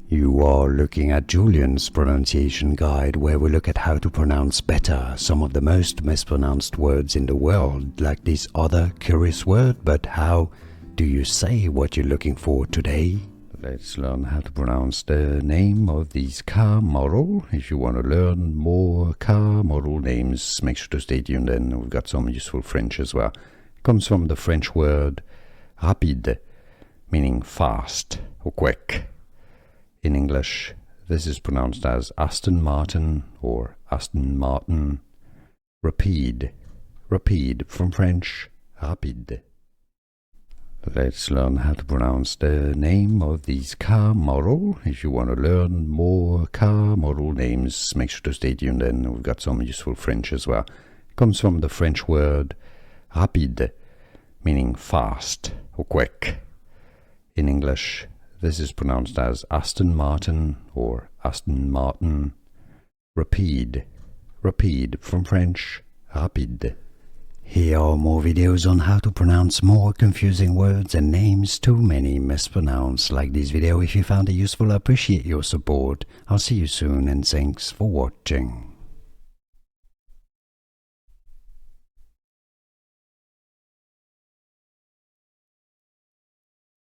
You are looking at Julian's pronunciation guide, where we look at how to pronounce better some of the most mispronounced words in the world, like this other curious word. But how do you say what you're looking for today? Let's learn how to pronounce the name of this car model. If you want to learn more car model names, make sure to stay tuned, and we've got some useful French as well. It comes from the French word rapide, meaning fast or quick. In English, this is pronounced as Aston Martin or Aston Martin Rapide. Rapide from French, rapide. Let's learn how to pronounce the name of this car model. If you want to learn more car model names, make sure to stay tuned, and we've got some useful French as well. It comes from the French word rapide, meaning fast or quick. In English, this is pronounced as Aston Martin or Aston Martin Rapide. Rapide from French, rapide. Here are more videos on how to pronounce more confusing words and names too many mispronounced. Like this video if you found it useful. I appreciate your support. I'll see you soon, and thanks for watching.